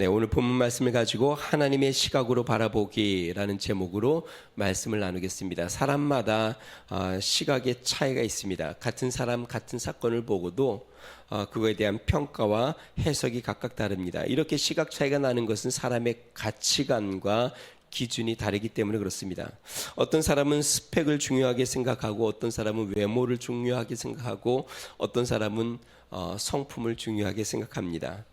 네, 오늘 본문 말씀을 가지고 하나님의 시각으로 바라보기라는 제목으로 말씀을 나누겠습니다. 사람마다 시각의 차이가 있습니다. 같은 사람, 같은 사건을 보고도 그거에 대한 평가와 해석이 각각 다릅니다. 이렇게 시각 차이가 나는 것은 사람의 가치관과 기준이 다르기 때문에 그렇습니다. 어떤 사람은 스펙을 중요하게 생각하고, 어떤 사람은 외모를 중요하게 생각하고, 어떤 사람은 성품을 중요하게 생각합니다.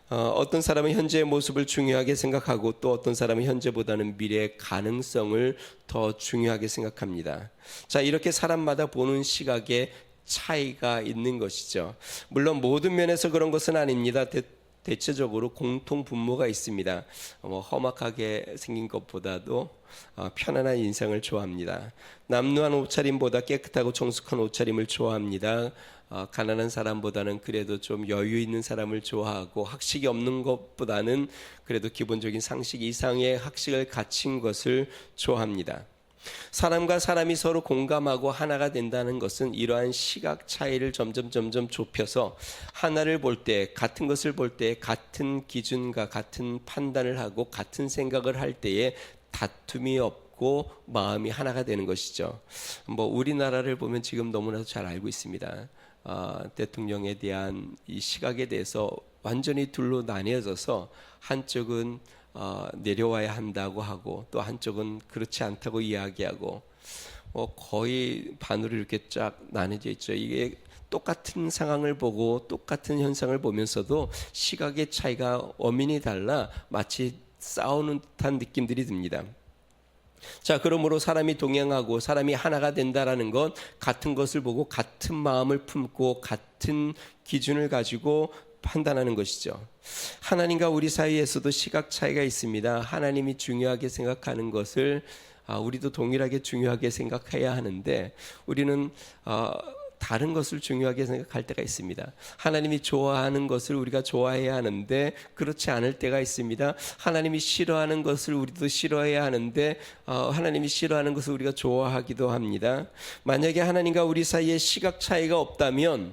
어떤 사람은 현재의 모습을 중요하게 생각하고, 또 어떤 사람은 현재보다는 미래의 가능성을 더 중요하게 생각합니다. 자, 이렇게 사람마다 보는 시각에 차이가 있는 것이죠. 물론 모든 면에서 그런 것은 아닙니다. 대체적으로 공통 분모가 있습니다. 험악하게 생긴 것보다도 편안한 인상을 좋아합니다. 남루한 옷차림보다 깨끗하고 청숙한 옷차림을 좋아합니다. 가난한 사람보다는 그래도 좀 여유 있는 사람을 좋아하고, 학식이 없는 것보다는 그래도 기본적인 상식 이상의 학식을 갖춘 것을 좋아합니다. 사람과 사람이 서로 공감하고 하나가 된다는 것은 이러한 시각 차이를 점점 좁혀서 하나를 볼 때, 같은 것을 볼 때 같은 기준과 같은 판단을 하고 같은 생각을 할 때에 다툼이 없고 마음이 하나가 되는 것이죠. 우리나라를 보면 지금 너무나도 잘 알고 있습니다. 대통령에 대한 이 시각에 대해서 완전히 둘로 나뉘어져서 한쪽은 내려와야 한다고 하고, 또 한쪽은 그렇지 않다고 이야기하고, 거의 반으로 이렇게 쫙 나뉘어져 있죠. 이게 똑같은 상황을 보고 똑같은 현상을 보면서도 시각의 차이가 엄연히 달라 마치 싸우는 듯한 느낌들이 듭니다. 자, 그러므로 사람이 동행하고 사람이 하나가 된다라는 건 같은 것을 보고 같은 마음을 품고 같은 기준을 가지고 판단하는 것이죠. 하나님과 우리 사이에서도 시각 차이가 있습니다. 하나님이 중요하게 생각하는 것을 우리도 동일하게 중요하게 생각해야 하는데, 우리는 다른 것을 중요하게 생각할 때가 있습니다. 하나님이 좋아하는 것을 우리가 좋아해야 하는데 그렇지 않을 때가 있습니다. 하나님이 싫어하는 것을 우리도 싫어해야 하는데 하나님이 싫어하는 것을 우리가 좋아하기도 합니다. 만약에 하나님과 우리 사이에 시각 차이가 없다면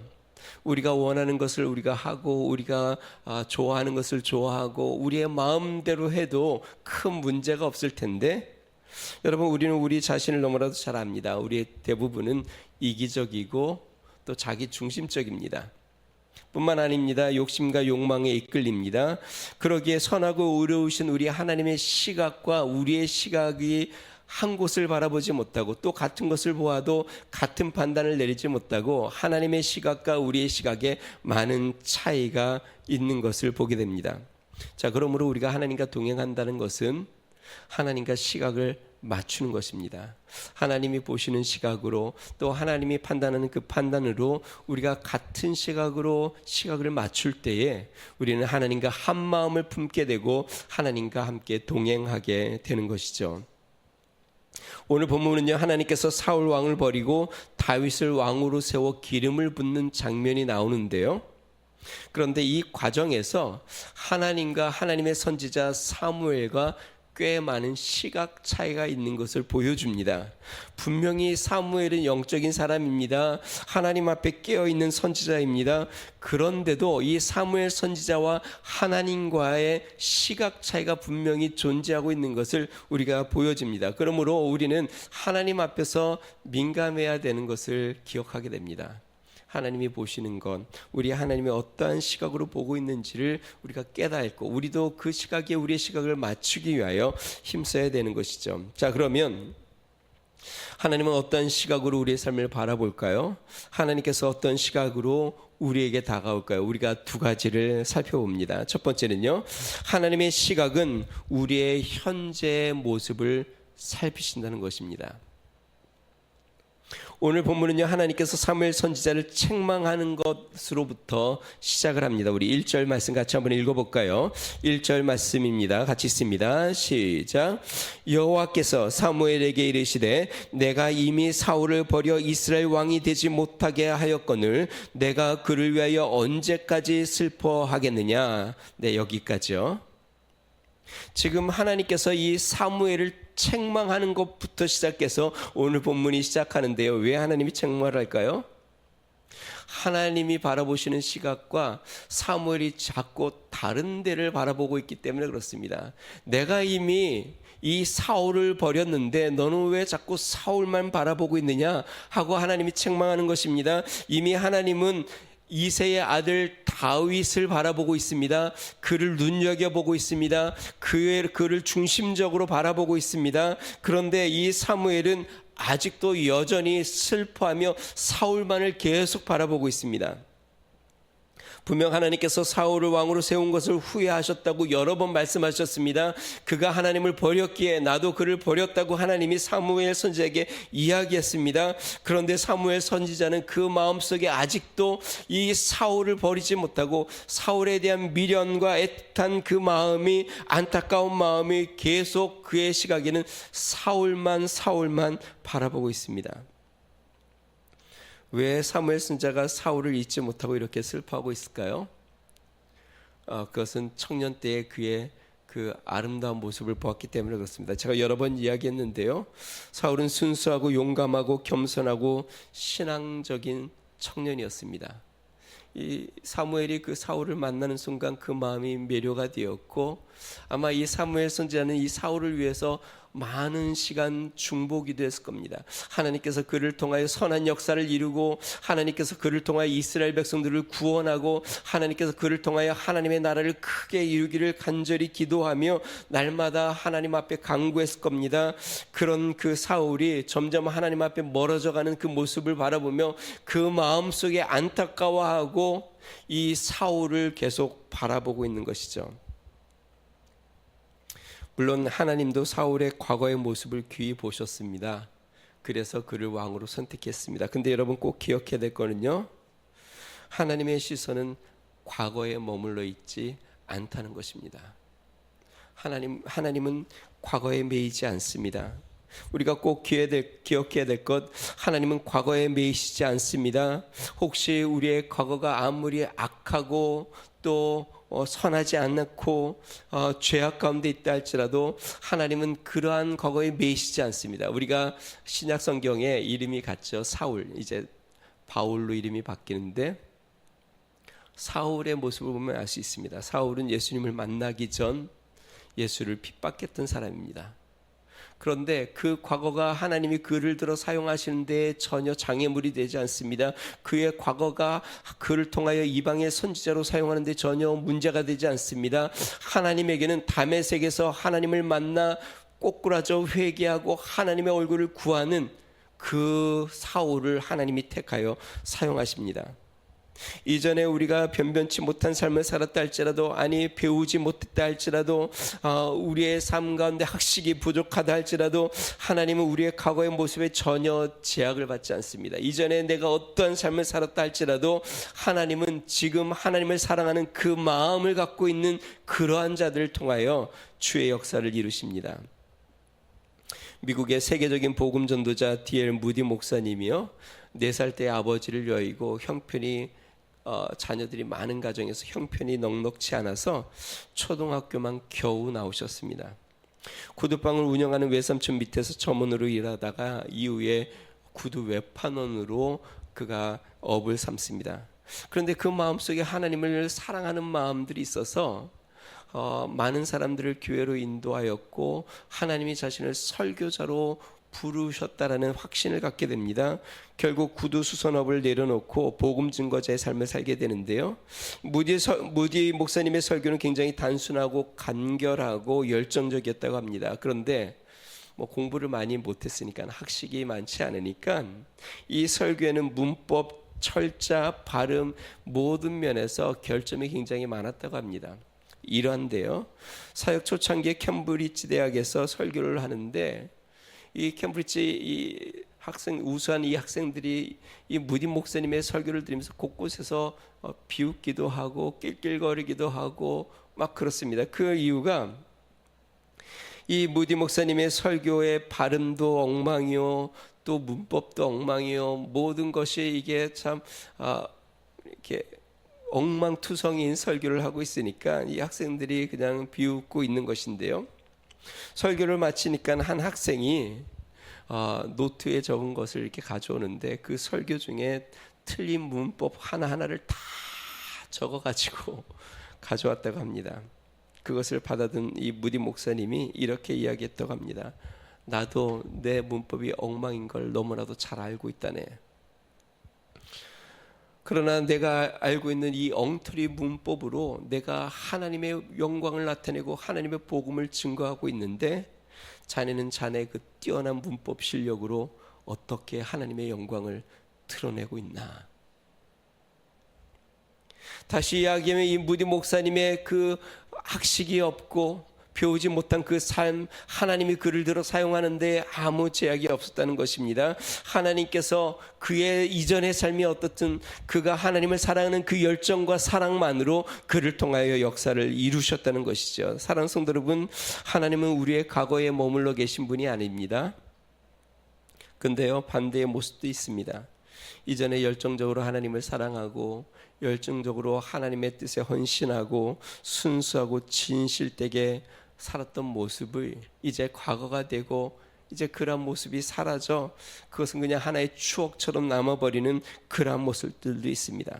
우리가 원하는 것을 우리가 하고, 우리가 좋아하는 것을 좋아하고, 우리의 마음대로 해도 큰 문제가 없을 텐데, 여러분, 우리는 우리 자신을 너무나도 잘 압니다. 우리의 대부분은 이기적이고 또 자기 중심적입니다. 뿐만 아닙니다. 욕심과 욕망에 이끌립니다. 그러기에 선하고 의로우신 우리 하나님의 시각과 우리의 시각이 한 곳을 바라보지 못하고, 또 같은 것을 보아도 같은 판단을 내리지 못하고, 하나님의 시각과 우리의 시각에 많은 차이가 있는 것을 보게 됩니다. 자, 그러므로 우리가 하나님과 동행한다는 것은 하나님과 시각을 맞추는 것입니다. 하나님이 보시는 시각으로, 또 하나님이 판단하는 그 판단으로 우리가 같은 시각으로 시각을 맞출 때에 우리는 하나님과 한 마음을 품게 되고 하나님과 함께 동행하게 되는 것이죠. 오늘 본문은요, 하나님께서 사울 왕을 버리고 다윗을 왕으로 세워 기름을 붓는 장면이 나오는데요. 그런데 이 과정에서 하나님과 하나님의 선지자 사무엘과 꽤 많은 시각 차이가 있는 것을 보여줍니다. 분명히 사무엘은 영적인 사람입니다. 하나님 앞에 깨어있는 선지자입니다. 그런데도 이 사무엘 선지자와 하나님과의 시각 차이가 분명히 존재하고 있는 것을 우리가 보여줍니다. 그러므로 우리는 하나님 앞에서 민감해야 되는 것을 기억하게 됩니다. 하나님이 보시는 것, 우리 하나님이 어떠한 시각으로 보고 있는지를 우리가 깨닫고, 우리도 그 시각에 우리의 시각을 맞추기 위하여 힘써야 되는 것이죠. 자, 그러면 하나님은 어떠한 시각으로 우리의 삶을 바라볼까요? 하나님께서 어떤 시각으로 우리에게 다가올까요? 우리가 두 가지를 살펴봅니다. 첫 번째는요, 하나님의 시각은 우리의 현재의 모습을 살피신다는 것입니다. 오늘 본문은요, 하나님께서 사무엘 선지자를 책망하는 것으로부터 시작을 합니다. 우리 1절 말씀 같이 한번 읽어볼까요? 1절 말씀입니다. 같이 읽습니다. 시작. 여호와께서 사무엘에게 이르시되 내가 이미 사울을 버려 이스라엘 왕이 되지 못하게 하였거늘 내가 그를 위하여 언제까지 슬퍼하겠느냐. 네, 여기까지요. 지금 하나님께서 이 사무엘을 책망하는 것부터 시작해서 오늘 본문이 시작하는데요. 왜 하나님이 책망을 할까요? 하나님이 바라보시는 시각과 사무엘이 자꾸 다른 데를 바라보고 있기 때문에 그렇습니다. 내가 이미 이 사울을 버렸는데 너는 왜 자꾸 사울만 바라보고 있느냐 하고 하나님이 책망하는 것입니다. 이미 하나님은 이새의 아들 다윗을 바라보고 있습니다. 그를 눈여겨보고 있습니다. 그를 중심적으로 바라보고 있습니다. 그런데 이 사무엘은 아직도 여전히 슬퍼하며 사울만을 계속 바라보고 있습니다. 분명 하나님께서 사울을 왕으로 세운 것을 후회하셨다고 여러 번 말씀하셨습니다. 그가 하나님을 버렸기에 나도 그를 버렸다고 하나님이 사무엘 선지자에게 이야기했습니다. 그런데 사무엘 선지자는 그 마음속에 아직도 이 사울을 버리지 못하고 사울에 대한 미련과 애탄 그 마음이, 안타까운 마음이 계속 그의 시각에는 사울만 바라보고 있습니다. 왜 사무엘 선지자가 사울을 잊지 못하고 이렇게 슬퍼하고 있을까요? 그것은 청년 때의 그의 그 아름다운 모습을 보았기 때문에 그렇습니다. 제가 여러 번 이야기했는데요. 사울은 순수하고 용감하고 겸손하고 신앙적인 청년이었습니다. 이 사무엘이 그 사울을 만나는 순간 그 마음이 매료가 되었고, 아마 이 사무엘 선지자는 이 사울을 위해서 많은 시간 중보기도 했을 겁니다. 하나님께서 그를 통하여 선한 역사를 이루고, 하나님께서 그를 통하여 이스라엘 백성들을 구원하고, 하나님께서 그를 통하여 하나님의 나라를 크게 이루기를 간절히 기도하며 날마다 하나님 앞에 간구했을 겁니다. 그런 그 사울이 점점 하나님 앞에 멀어져가는 그 모습을 바라보며 그 마음속에 안타까워하고 이 사울을 계속 바라보고 있는 것이죠. 물론 하나님도 사울의 과거의 모습을 귀히 보셨습니다. 그래서 그를 왕으로 선택했습니다. 근데 여러분 꼭 기억해야 될 거는요, 하나님의 시선은 과거에 머물러 있지 않다는 것입니다. 하나님은 과거에 매이지 않습니다. 우리가 꼭 기억해야 될 것, 하나님은 과거에 매이시지 않습니다. 혹시 우리의 과거가 아무리 악하고 또 선하지 않고 죄악 가운데 있다 할지라도 하나님은 그러한 과거에 매이시지 않습니다. 우리가 신약 성경에 이름이 같죠. 사울, 이제 바울로 이름이 바뀌는데 사울의 모습을 보면 알 수 있습니다. 사울은 예수님을 만나기 전 예수를 핍박했던 사람입니다. 그런데 그 과거가 하나님이 그를 들어 사용하시는 데 전혀 장애물이 되지 않습니다. 그의 과거가 그를 통하여 이방의 선지자로 사용하는 데 전혀 문제가 되지 않습니다. 하나님에게는 다메섹에서 하나님을 만나 꼬꾸라져 회개하고 하나님의 얼굴을 구하는 그 사울을 하나님이 택하여 사용하십니다. 이전에 우리가 변변치 못한 삶을 살았다 할지라도, 아니 배우지 못했다 할지라도, 우리의 삶 가운데 학식이 부족하다 할지라도 하나님은 우리의 과거의 모습에 전혀 제약을 받지 않습니다. 이전에 내가 어떠한 삶을 살았다 할지라도 하나님은 지금 하나님을 사랑하는 그 마음을 갖고 있는 그러한 자들을 통하여 주의 역사를 이루십니다. 미국의 세계적인 복음 전도자 D.L. 무디 목사님이요, 4살 때 아버지를 여의고 형편이 자녀들이 많은 가정에서 형편이 넉넉치 않아서 초등학교만 겨우 나오셨습니다. 구두방을 운영하는 외삼촌 밑에서 점원으로 일하다가 이후에 구두 외판원으로 그가 업을 삼습니다. 그런데 그 마음속에 하나님을 사랑하는 마음들이 있어서 많은 사람들을 교회로 인도하였고 하나님이 자신을 설교자로 부르셨다라는 확신을 갖게 됩니다. 결국 구두 수선업을 내려놓고 복음 증거자의 삶을 살게 되는데요. 무디 목사님의 설교는 굉장히 단순하고 간결하고 열정적이었다고 합니다. 그런데 공부를 많이 못했으니까, 학식이 많지 않으니까 이 설교에는 문법, 철자, 발음 모든 면에서 결점이 굉장히 많았다고 합니다. 이러한데요, 사역 초창기에 캠브리지 대학에서 설교를 하는데 이 캠브리지 우수한 이 학생들이 이 무디 목사님의 설교를 들으면서 곳곳에서 비웃기도 하고 낄낄거리기도 하고 막 그렇습니다. 그 이유가 이 무디 목사님의 설교의 발음도 엉망이요, 또 문법도 엉망이요, 모든 것이 이게 참 이렇게 엉망투성이인 설교를 하고 있으니까 이 학생들이 그냥 비웃고 있는 것인데요. 설교를 마치니까 한 학생이 노트에 적은 것을 이렇게 가져오는데 그 설교 중에 틀린 문법 하나하나를 다 적어가지고 가져왔다고 합니다. 그것을 받아든 이 무디 목사님이 이렇게 이야기했다고 합니다. 나도 내 문법이 엉망인 걸 너무나도 잘 알고 있다네. 그러나 내가 알고 있는 이 엉터리 문법으로 내가 하나님의 영광을 나타내고 하나님의 복음을 증거하고 있는데, 자네는 자네의 그 뛰어난 문법 실력으로 어떻게 하나님의 영광을 드러내고 있나. 다시 이야기하면 이 무디 목사님의 그 학식이 없고 배우지 못한 그 삶, 하나님이 그를 들어 사용하는데 아무 제약이 없었다는 것입니다. 하나님께서 그의 이전의 삶이 어떻든 그가 하나님을 사랑하는 그 열정과 사랑만으로 그를 통하여 역사를 이루셨다는 것이죠. 사랑하는 성도 여러분, 하나님은 우리의 과거에 머물러 계신 분이 아닙니다. 근데요, 반대의 모습도 있습니다. 이전에 열정적으로 하나님을 사랑하고 열정적으로 하나님의 뜻에 헌신하고 순수하고 진실되게 살았던 모습을 이제 과거가 되고 이제 그러한 모습이 사라져 그것은 그냥 하나의 추억처럼 남아버리는 그러한 모습들도 있습니다.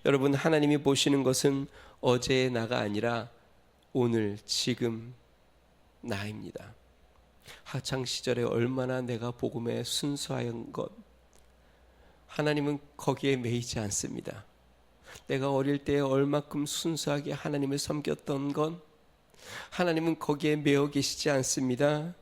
여러분, 하나님이 보시는 것은 어제의 나가 아니라 오늘 지금 나입니다. 학창시절에 얼마나 내가 복음에 순수한 것, 하나님은 거기에 매이지 않습니다. 내가 어릴 때 얼마큼 순수하게 하나님을 섬겼던 건 하나님은 거기에 매여 계시지 않습니다.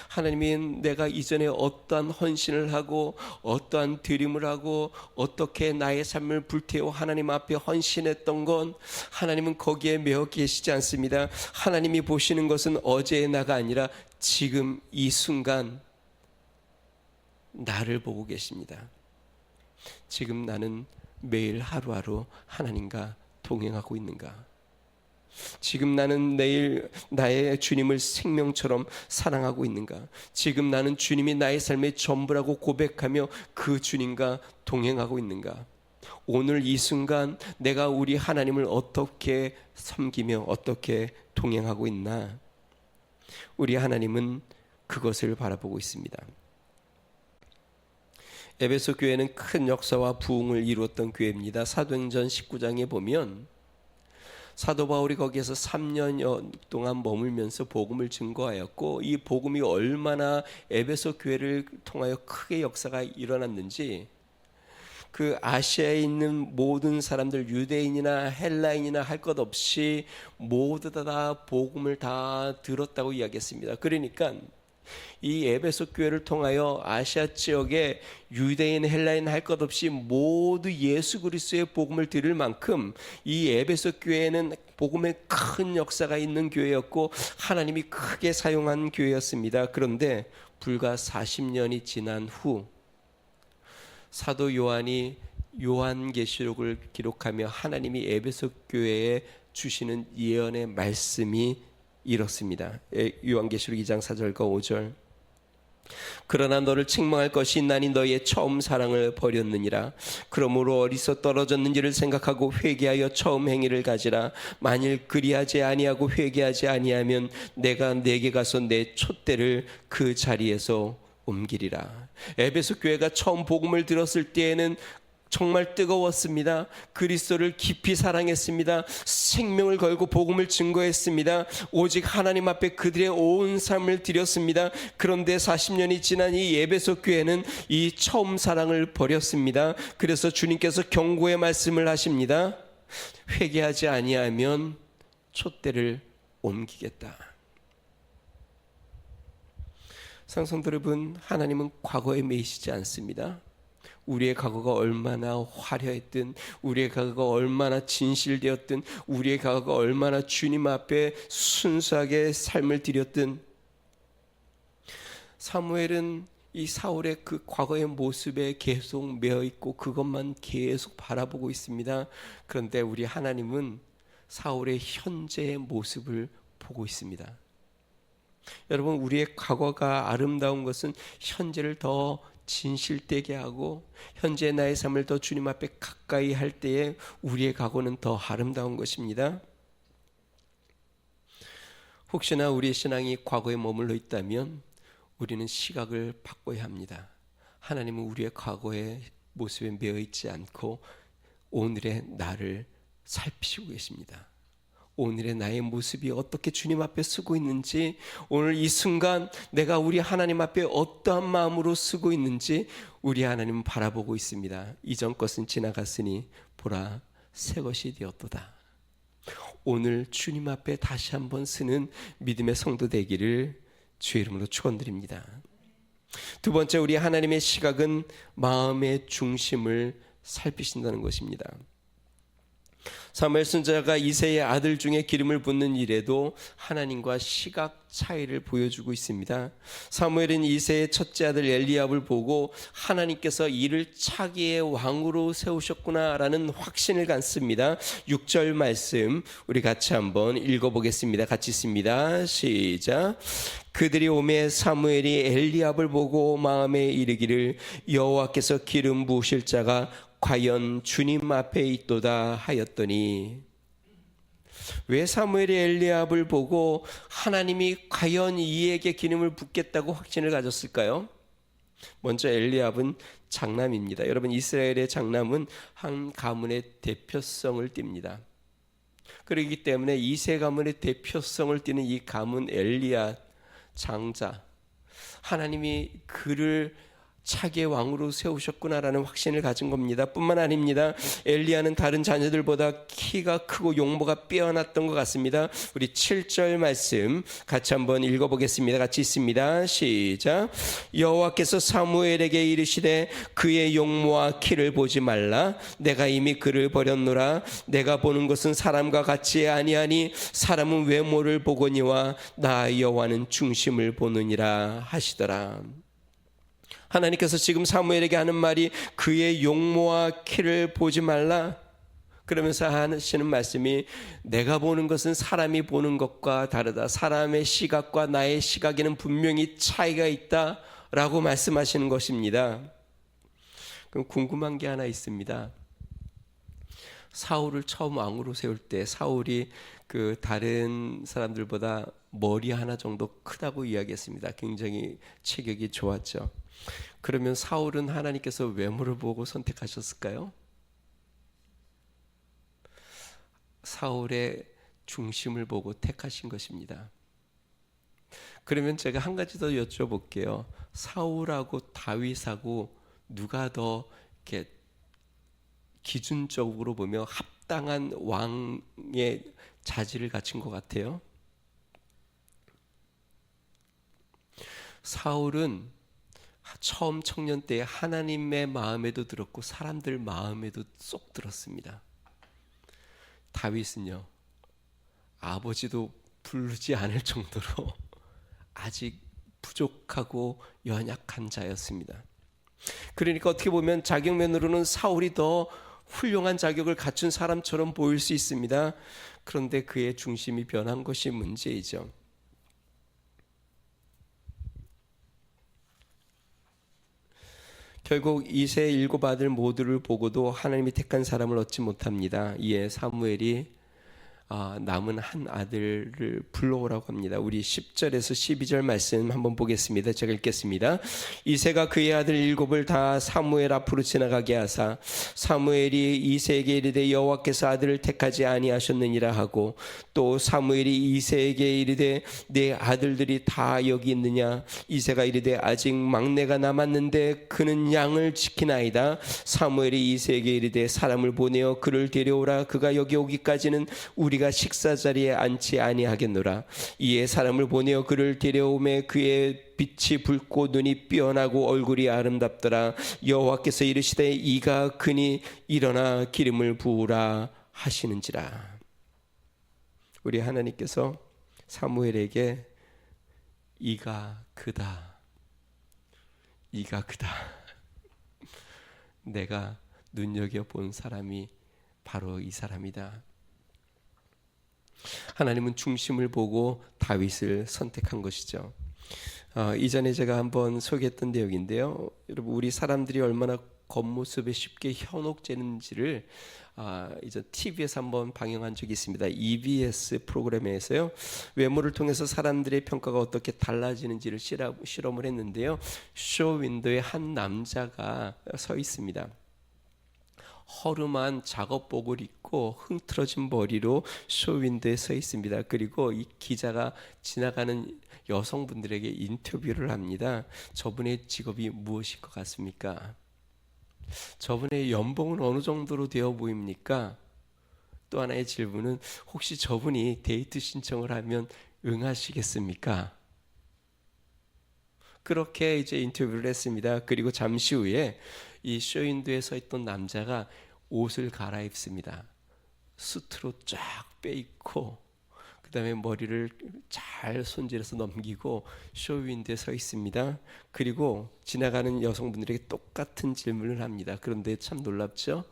하나님은 내가 이전에 어떠한 헌신을 하고 어떠한 드림을 하고 어떻게 나의 삶을 불태워 하나님 앞에 헌신했던 건 하나님은 거기에 매여 계시지 않습니다. 하나님이 보시는 것은 어제의 나가 아니라 지금 이 순간 나를 보고 계십니다. 지금 나는 매일 하루하루 하나님과 동행하고 있는가? 지금 나는 내일 나의 주님을 생명처럼 사랑하고 있는가? 지금 나는 주님이 나의 삶의 전부라고 고백하며 그 주님과 동행하고 있는가? 오늘 이 순간 내가 우리 하나님을 어떻게 섬기며 어떻게 동행하고 있나? 우리 하나님은 그것을 바라보고 있습니다. 에베소 교회는 큰 역사와 부흥을 이루었던 교회입니다. 사도행전 19장에 보면 사도 바울이 거기에서 3년 동안 머물면서 복음을 증거하였고, 이 복음이 얼마나 에베소 교회를 통하여 크게 역사가 일어났는지 그 아시아에 있는 모든 사람들, 유대인이나 헬라인이나 할 것 없이 모두 다 복음을 다 들었다고 이야기했습니다. 그러니까 이 에베소 교회를 통하여 아시아 지역에 유대인, 헬라인 할 것 없이 모두 예수 그리스도의 복음을 들을 만큼 이 에베소 교회는 복음의 큰 역사가 있는 교회였고 하나님이 크게 사용한 교회였습니다. 그런데 불과 40년이 지난 후 사도 요한이 요한계시록을 기록하며 하나님이 에베소 교회에 주시는 예언의 말씀이 이렇습니다. 요한계시록 2장 4절과 5절. 그러나 너를 책망할 것이 있나니 너희의 처음 사랑을 버렸느니라. 그러므로 어디서 떨어졌는지를 생각하고 회개하여 처음 행위를 가지라. 만일 그리하지 아니하고 회개하지 아니하면 내가 내게 가서 내 촛대를 그 자리에서 옮기리라. 에베소 교회가 처음 복음을 들었을 때에는 정말 뜨거웠습니다. 그리스도를 깊이 사랑했습니다. 생명을 걸고 복음을 증거했습니다. 오직 하나님 앞에 그들의 온 삶을 드렸습니다. 그런데 40년이 지난 이 에베소 교회는 이 처음 사랑을 버렸습니다. 그래서 주님께서 경고의 말씀을 하십니다. 회개하지 아니하면 촛대를 옮기겠다. 상성도 여러분, 하나님은 과거에 매이시지 않습니다. 우리의 과거가 얼마나 화려했든, 우리의 과거가 얼마나 진실되었든, 우리의 과거가 얼마나 주님 앞에 순수하게 삶을 드렸든, 사무엘은 이 사울의 그 과거의 모습에 계속 매여 있고 그것만 계속 바라보고 있습니다. 그런데 우리 하나님은 사울의 현재의 모습을 보고 있습니다. 여러분, 우리의 과거가 아름다운 것은 현재를 더 진실되게 하고 현재 나의 삶을 더 주님 앞에 가까이 할 때에 우리의 과거는 더 아름다운 것입니다. 혹시나 우리의 신앙이 과거에 머물러 있다면 우리는 시각을 바꿔야 합니다. 하나님은 우리의 과거에 모습에 매여 있지 않고 오늘의 나를 살피시고 계십니다. 오늘의 나의 모습이 어떻게 주님 앞에 쓰고 있는지, 오늘 이 순간 내가 우리 하나님 앞에 어떠한 마음으로 쓰고 있는지 우리 하나님은 바라보고 있습니다. 이전 것은 지나갔으니 보라 새 것이 되었도다. 오늘 주님 앞에 다시 한번 쓰는 믿음의 성도 되기를 주의 이름으로 축원드립니다. 두 번째, 우리 하나님의 시각은 마음의 중심을 살피신다는 것입니다. 사무엘 선지자가 이새의 아들 중에 기름을 붓는 일에도 하나님과 시각 차이를 보여주고 있습니다. 사무엘은 이새의 첫째 아들 엘리압을 보고 하나님께서 이를 차기의 왕으로 세우셨구나라는 확신을 갖습니다. 6절 말씀 우리 같이 한번 읽어보겠습니다. 같이 읽습니다. 시작. 그들이 오매 사무엘이 엘리압을 보고 마음에 이르기를 여호와께서 기름 부으실 자가 과연 주님 앞에 있도다 하였더니, 왜 사무엘이 엘리압을 보고 하나님이 과연 이에게 기름을 붓겠다고 확신을 가졌을까요? 먼저 엘리압은 장남입니다. 여러분, 이스라엘의 장남은 한 가문의 대표성을 띱니다. 그렇기 때문에 이세 가문의 대표성을 띠는 이 가문 엘리압 장자, 하나님이 그를 차기의 왕으로 세우셨구나라는 확신을 가진 겁니다. 뿐만 아닙니다. 엘리야는 다른 자녀들보다 키가 크고 용모가 빼어났던 것 같습니다. 우리 7절 말씀 같이 한번 읽어보겠습니다. 같이 있습니다. 시작. 여호와께서 사무엘에게 이르시되 그의 용모와 키를 보지 말라. 내가 이미 그를 버렸노라. 내가 보는 것은 사람과 같이 아니하니 사람은 외모를 보거니와 나 여호와는 중심을 보느니라 하시더라. 하나님께서 지금 사무엘에게 하는 말이 그의 용모와 키를 보지 말라. 그러면서 하시는 말씀이 내가 보는 것은 사람이 보는 것과 다르다. 사람의 시각과 나의 시각에는 분명히 차이가 있다라고 말씀하시는 것입니다. 그럼 궁금한 게 하나 있습니다. 사울을 처음 왕으로 세울 때 사울이 그 다른 사람들보다 머리 하나 정도 크다고 이야기했습니다. 굉장히 체격이 좋았죠. 그러면 사울은 하나님께서 외모를 보고 선택하셨을까요? 사울의 중심을 보고 택하신 것입니다. 그러면 제가 한 가지 더 여쭤볼게요. 사울하고 다윗하고 누가 더 이렇게 기준적으로 보며 합당한 왕의 자질을 갖춘 것 같아요? 사울은 처음 청년 때 하나님의 마음에도 들었고 사람들 마음에도 쏙 들었습니다. 다윗은요, 아버지도 부르지 않을 정도로 아직 부족하고 연약한 자였습니다. 그러니까 어떻게 보면 자격면으로는 사울이 더 훌륭한 자격을 갖춘 사람처럼 보일 수 있습니다. 그런데 그의 중심이 변한 것이 문제이죠. 결국 이세 일곱 아들 모두를 보고도 하나님이 택한 사람을 얻지 못합니다. 이에 사무엘이 남은 한 아들을 불러오라고 합니다. 우리 10절에서 12절 말씀 한번 보겠습니다. 제가 읽겠습니다. 이새가 그의 아들 일곱을 다 사무엘 앞으로 지나가게 하사 사무엘이 이새에게 이르되 여호와께서 아들을 택하지 아니하셨느니라 하고, 또 사무엘이 이새에게 이르되 내 아들들이 다 여기 있느냐. 이새가 이르되 아직 막내가 남았는데 그는 양을 지키나이다. 사무엘이 이새에게 이르되 사람을 보내어 그를 데려오라. 그가 여기 오기까지는 우리가 식사 자리에 앉지 아니하겠노라. 이에 사람을 보내어 그를 데려오매 그의 빛이 붉고 눈이 삐어나고 얼굴이 아름답더라. 여호와께서 이르시되 이가 그니 일어나 기름을 부으라 하시는지라. 우리 하나님께서 사무엘에게 이가 그다, 이가 그다, 내가 눈여겨본 사람이 바로 이 사람이다. 하나님은 중심을 보고 다윗을 선택한 것이죠. 이전에 제가 한번 소개했던 내용인데요. 여러분, 우리 사람들이 얼마나 겉모습에 쉽게 현혹되는지를 이제 TV에서 한번 방영한 적이 있습니다. EBS 프로그램에서요. 외모를 통해서 사람들의 평가가 어떻게 달라지는지를 실험을 했는데요. 쇼 윈도에 한 남자가 서 있습니다. 허름한 작업복을 입고 흥틀어진 머리로 쇼윈도에 서 있습니다. 그리고 이 기자가 지나가는 여성분들에게 인터뷰를 합니다. 저분의 직업이 무엇일 것 같습니까? 저분의 연봉은 어느 정도로 되어 보입니까? 또 하나의 질문은 혹시 저분이 데이트 신청을 하면 응하시겠습니까? 그렇게 이제 인터뷰를 했습니다. 그리고 잠시 후에 이 쇼윈도에 서 있던 남자가 옷을 갈아입습니다. 수트로 쫙 빼입고 그 다음에 머리를 잘 손질해서 넘기고 쇼윈도에 서 있습니다. 그리고 지나가는 여성분들에게 똑같은 질문을 합니다. 그런데 참 놀랍죠?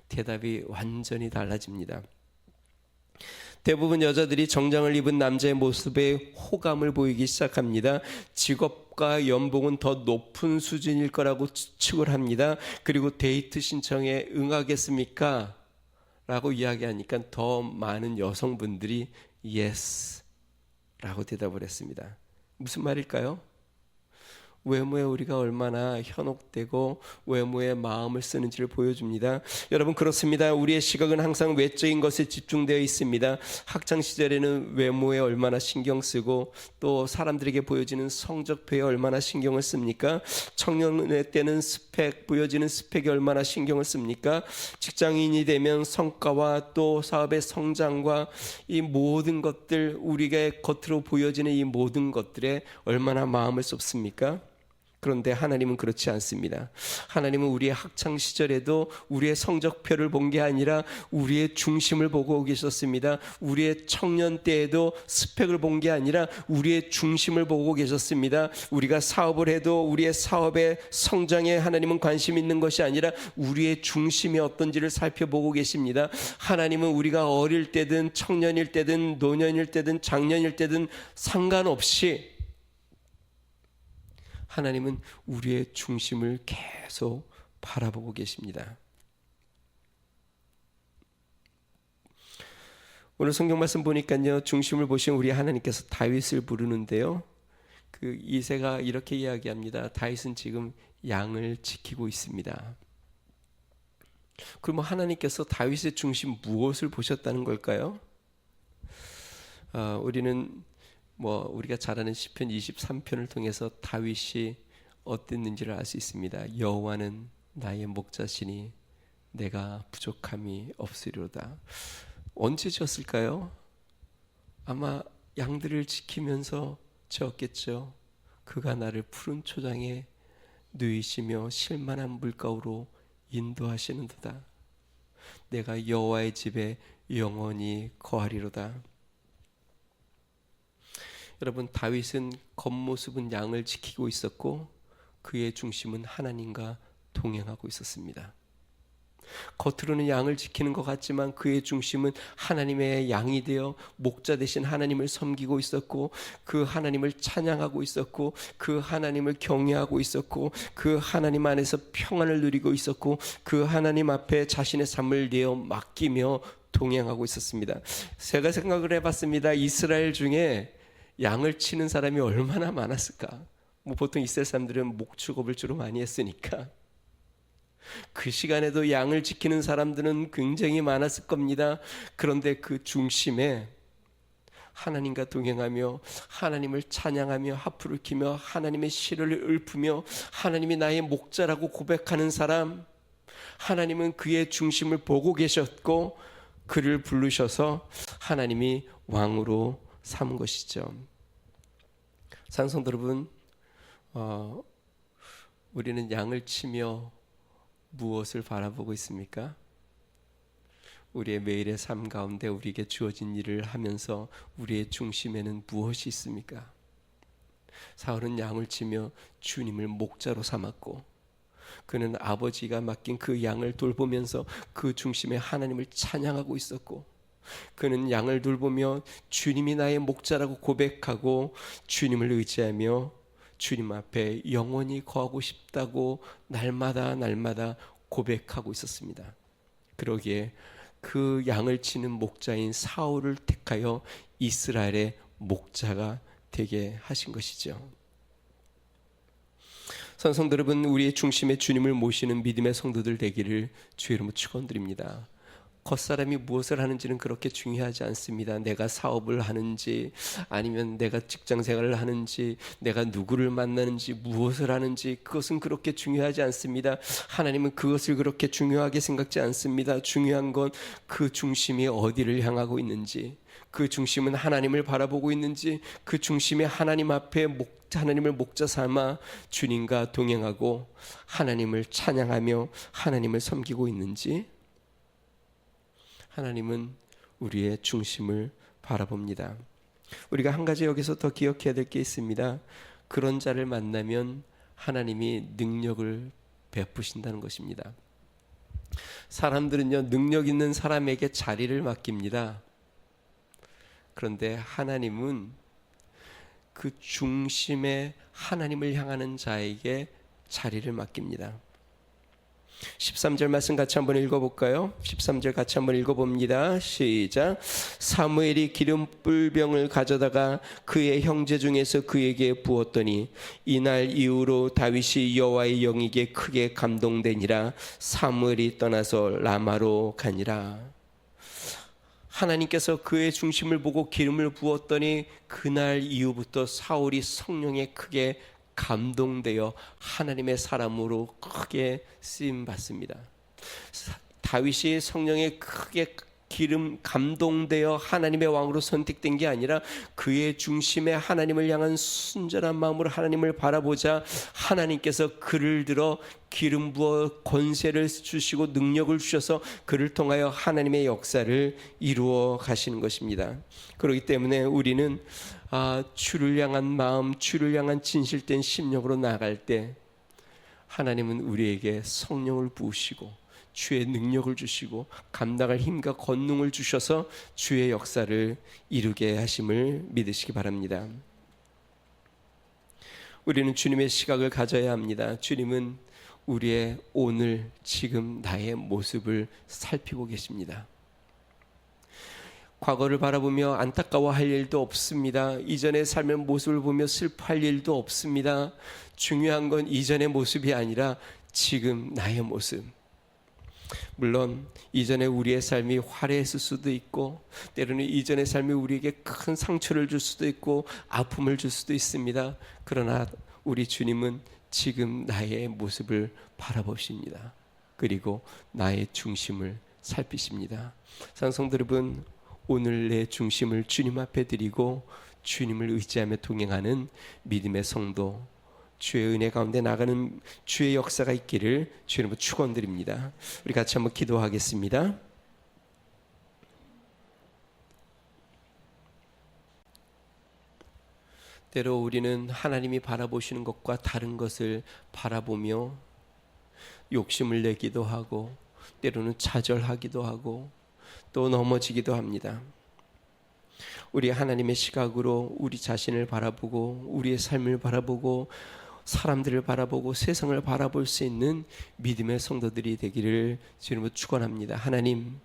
대답이 완전히 달라집니다. 대부분 여자들이 정장을 입은 남자의 모습에 호감을 보이기 시작합니다. 직업과 연봉은 더 높은 수준일 거라고 추측을 합니다. 그리고 데이트 신청에 응하겠습니까? 라고 이야기하니까 더 많은 여성분들이 yes 라고 대답을 했습니다. 무슨 말일까요? 외모에 우리가 얼마나 현혹되고 외모에 마음을 쓰는지를 보여줍니다. 여러분, 그렇습니다. 우리의 시각은 항상 외적인 것에 집중되어 있습니다. 학창 시절에는 외모에 얼마나 신경 쓰고 또 사람들에게 보여지는 성적표에 얼마나 신경을 씁니까? 청년의 때는 스펙, 보여지는 스펙에 얼마나 신경을 씁니까? 직장인이 되면 성과와 또 사업의 성장과 이 모든 것들, 우리가 겉으로 보여지는 이 모든 것들에 얼마나 마음을 쏟습니까? 그런데 하나님은 그렇지 않습니다. 하나님은 우리의 학창 시절에도 우리의 성적표를 본 게 아니라 우리의 중심을 보고 계셨습니다. 우리의 청년 때에도 스펙을 본 게 아니라 우리의 중심을 보고 계셨습니다. 우리가 사업을 해도 우리의 사업의 성장에 하나님은 관심 있는 것이 아니라 우리의 중심이 어떤지를 살펴보고 계십니다. 하나님은 우리가 어릴 때든 청년일 때든 노년일 때든 장년일 때든 상관없이 하나님은 우리의 중심을 계속 바라보고 계십니다. 오늘 성경 말씀 보니까요, 중심을 보신 우리 하나님께서 다윗을 부르는데요, 그 이새가 이렇게 이야기합니다. 다윗은 지금 양을 지키고 있습니다. 그럼 하나님께서 다윗의 중심 무엇을 보셨다는 걸까요? 우리는 우리가 잘 아는 시편 23편을 통해서 다윗이 어땠는지를 알 수 있습니다. 여호와는 나의 목자시니 내가 부족함이 없으리로다. 언제 지었을까요? 아마 양들을 지키면서 지었겠죠. 그가 나를 푸른 초장에 누이시며 쉴만한 물가로 인도하시는도다. 내가 여호와의 집에 영원히 거하리로다. 여러분, 다윗은 겉모습은 양을 지키고 있었고 그의 중심은 하나님과 동행하고 있었습니다. 겉으로는 양을 지키는 것 같지만 그의 중심은 하나님의 양이 되어 목자 대신 하나님을 섬기고 있었고 그 하나님을 찬양하고 있었고 그 하나님을 경외하고 있었고 그 하나님 안에서 평안을 누리고 있었고 그 하나님 앞에 자신의 삶을 내어 맡기며 동행하고 있었습니다. 제가 생각을 해봤습니다. 이스라엘 중에 양을 치는 사람이 얼마나 많았을까? 보통 이스라엘 사람들은 목축업을 주로 많이 했으니까 그 시간에도 양을 지키는 사람들은 굉장히 많았을 겁니다. 그런데 그 중심에 하나님과 동행하며 하나님을 찬양하며 하프를 키며 하나님의 시를 읊으며 하나님이 나의 목자라고 고백하는 사람, 하나님은 그의 중심을 보고 계셨고 그를 부르셔서 하나님이 왕으로 삼은 것이죠. 사랑성도 여러분, 우리는 양을 치며 무엇을 바라보고 있습니까? 우리의 매일의 삶 가운데 우리에게 주어진 일을 하면서 우리의 중심에는 무엇이 있습니까? 사울은 양을 치며 주님을 목자로 삼았고 그는 아버지가 맡긴 그 양을 돌보면서 그 중심에 하나님을 찬양하고 있었고 그는 양을 돌보며 주님이 나의 목자라고 고백하고 주님을 의지하며 주님 앞에 영원히 거하고 싶다고 날마다 고백하고 있었습니다. 그러기에 그 양을 치는 목자인 사울을 택하여 이스라엘의 목자가 되게 하신 것이죠. 성도 여러분, 우리의 중심에 주님을 모시는 믿음의 성도들 되기를 주의 이름으로 축원드립니다. 겉사람이 무엇을 하는지는 그렇게 중요하지 않습니다. 내가 사업을 하는지, 아니면 내가 직장생활을 하는지, 내가 누구를 만나는지, 무엇을 하는지, 그것은 그렇게 중요하지 않습니다. 하나님은 그것을 그렇게 중요하게 생각지 않습니다. 중요한 건 그 중심이 어디를 향하고 있는지, 그 중심은 하나님을 바라보고 있는지, 그 중심에 하나님 앞에 하나님을 목자 삼아 주님과 동행하고 하나님을 찬양하며 하나님을 섬기고 있는지, 하나님은 우리의 중심을 바라봅니다. 우리가 한 가지 여기서 더 기억해야 될 게 있습니다. 그런 자를 만나면 하나님이 능력을 베푸신다는 것입니다. 사람들은요, 능력 있는 사람에게 자리를 맡깁니다. 그런데 하나님은 그 중심에 하나님을 향하는 자에게 자리를 맡깁니다. 13절 말씀 같이 한번 읽어볼까요? 13절 같이 한번 읽어봅니다. 시작. 사무엘이 기름 뿔병을 가져다가 그의 형제 중에서 그에게 부었더니 이날 이후로 다윗이 여호와의 영에게 크게 감동되니라. 사무엘이 떠나서 라마로 가니라. 하나님께서 그의 중심을 보고 기름을 부었더니 그날 이후부터 사울이 성령에 크게 감동되어 하나님의 사람으로 크게 쓰임 받습니다. 다윗이 성령에 크게 감동되어 하나님의 왕으로 선택된 게 아니라 그의 중심에 하나님을 향한 순전한 마음으로 하나님을 바라보자 하나님께서 그를 들어 기름 부어 권세를 주시고 능력을 주셔서 그를 통하여 하나님의 역사를 이루어 가시는 것입니다. 그렇기 때문에 우리는 주를 향한 마음, 주를 향한 진실된 심령으로 나아갈 때 하나님은 우리에게 성령을 부으시고 주의 능력을 주시고 감당할 힘과 권능을 주셔서 주의 역사를 이루게 하심을 믿으시기 바랍니다. 우리는 주님의 시각을 가져야 합니다. 주님은 우리의 오늘 지금 나의 모습을 살피고 계십니다. 과거를 바라보며 안타까워할 일도 없습니다. 이전의 삶의 모습을 보며 슬퍼할 일도 없습니다. 중요한 건 이전의 모습이 아니라 지금 나의 모습. 물론 이전에 우리의 삶이 화려했을 수도 있고 때로는 이전의 삶이 우리에게 큰 상처를 줄 수도 있고 아픔을 줄 수도 있습니다. 그러나 우리 주님은 지금 나의 모습을 바라보십니다. 그리고 나의 중심을 살피십니다. 성도 여러분, 오늘 내 중심을 주님 앞에 드리고 주님을 의지하며 동행하는 믿음의 성도, 주의 은혜 가운데 나가는 주의 역사가 있기를 주님으로 축원드립니다. 우리 같이 한번 기도하겠습니다. 때로 우리는 하나님이 바라보시는 것과 다른 것을 바라보며 욕심을 내기도 하고 때로는 좌절하기도 하고 또 넘어지기도 합니다. 우리 하나님의 시각으로 우리 자신을 바라보고 우리의 삶을 바라보고 사람들을 바라보고 세상을 바라볼 수 있는 믿음의 성도들이 되기를 주님으로 축원합니다. 하나님,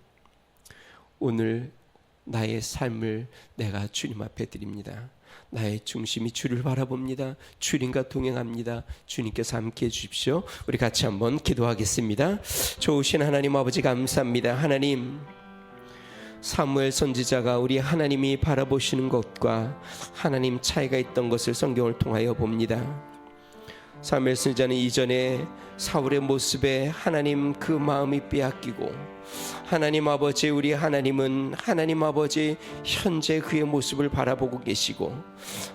오늘 나의 삶을 내가 주님 앞에 드립니다. 나의 중심이 주를 바라봅니다. 주님과 동행합니다. 주님께서 함께 해주십시오. 우리 같이 한번 기도하겠습니다. 좋으신 하나님 아버지 감사합니다. 하나님, 사무엘 선지자가 우리 하나님이 바라보시는 것과 하나님 차이가 있던 것을 성경을 통하여 봅니다. 사무엘 선지자는 이전에 사울의 모습에 하나님 그 마음이 빼앗기고 하나님 아버지, 우리 하나님은 하나님 아버지 현재 그의 모습을 바라보고 계시고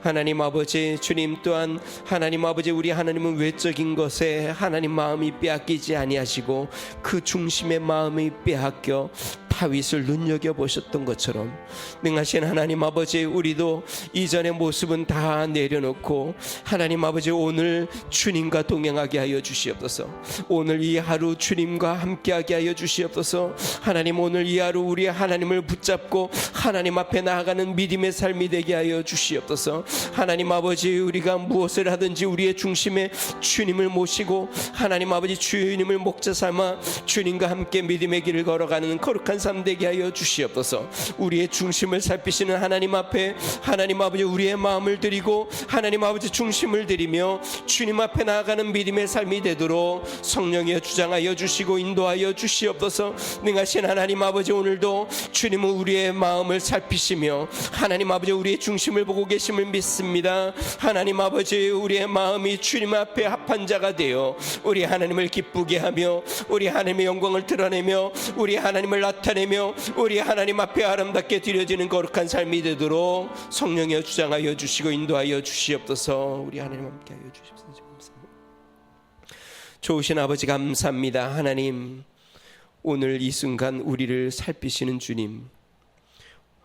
하나님 아버지 주님 또한 하나님 아버지 우리 하나님은 외적인 것에 하나님 마음이 빼앗기지 아니하시고 그 중심의 마음이 빼앗겨 다윗을 눈여겨보셨던 것처럼 능하신 하나님 아버지, 우리도 이전의 모습은 다 내려놓고 하나님 아버지 오늘 주님과 동행하게 하여 주시옵소서. 오늘 이 하루 주님과 함께하게 하여 주시옵소서. 하나님, 오늘 이 하루 우리 하나님을 붙잡고 하나님 앞에 나아가는 믿음의 삶이 되게 하여 주시옵소서. 하나님 아버지, 우리가 무엇을 하든지 우리의 중심에 주님을 모시고 하나님 아버지 주님을 목자 삼아 주님과 함께 믿음의 길을 걸어가는 거룩한 삶 되게 하여 주시옵소서. 우리의 중심을 살피시는 하나님 앞에 하나님 아버지 우리의 마음을 드리고 하나님 아버지 중심을 드리며 주님 앞에 나아가는 믿음의 삶이 되도록 성령이여 주장하여 주시고 인도하여 주시옵소서. 능하신 하나님 아버지, 오늘도 주님은 우리의 마음을 살피시며 하나님 아버지 우리의 중심을 보고 계심을 믿습니다. 하나님 아버지, 우리의 마음이 주님 앞에 합한 자가 되어 우리 하나님을 기쁘게 하며 우리 하나님의 영광을 드러내며 우리 하나님을 나타내며 우리 하나님 앞에 아름답게 드려지는 거룩한 삶이 되도록 성령이여 주장하여 주시고 인도하여 주시옵소서. 우리 하나님 함께 하여 주십시오. 좋으신 아버지 감사합니다. 하나님, 오늘 이 순간 우리를 살피시는 주님,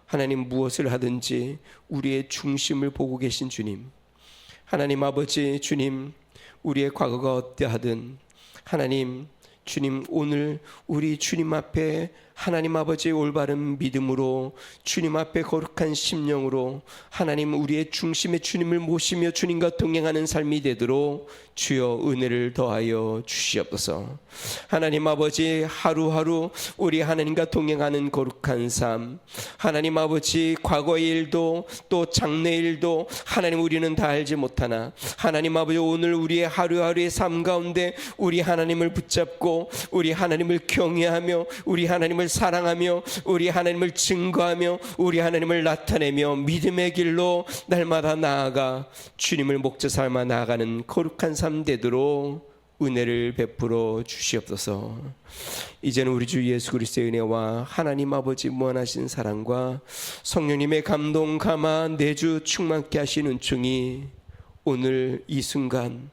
하나님 무엇을 하든지 우리의 중심을 보고 계신 주님, 하나님 아버지 주님, 우리의 과거가 어떠하든 하나님 주님, 오늘 우리 주님 앞에 하나님 아버지의 올바른 믿음으로 주님 앞에 거룩한 심령으로 하나님 우리의 중심에 주님을 모시며 주님과 동행하는 삶이 되도록 주여 은혜를 더하여 주시옵소서. 하나님 아버지, 하루하루 우리 하나님과 동행하는 거룩한 삶, 하나님 아버지 과거의 일도 또 장래의 일도 하나님 우리는 다 알지 못하나 하나님 아버지 오늘 우리의 하루하루의 삶 가운데 우리 하나님을 붙잡고 우리 하나님을 경외하며 우리 하나님을 사랑하며 우리 하나님을 증거하며 우리 하나님을 나타내며 믿음의 길로 날마다 나아가 주님을 목자 삼아 나아가는 거룩한 삶 되도록 은혜를 베풀어 주시옵소서. 이제는 우리 주 예수 그리스도의 은혜와 하나님 아버지 무한하신 사랑과 성령님의 감동 감화 내주 충만케 하신 은총이 오늘 이 순간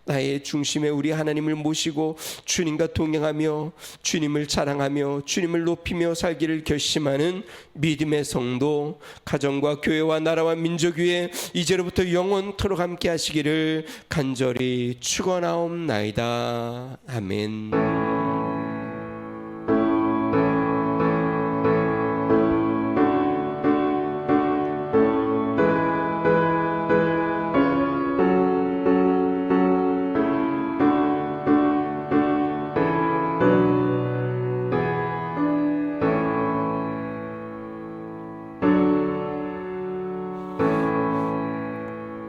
나의 중심에 우리 하나님을 모시고 주님과 동행하며 주님을 자랑하며 주님을 높이며 살기를 결심하는 믿음의 성도, 가정과 교회와 나라와 민족 위에 이제로부터 영원토록 함께 하시기를 간절히 축원하옵나이다. 아멘.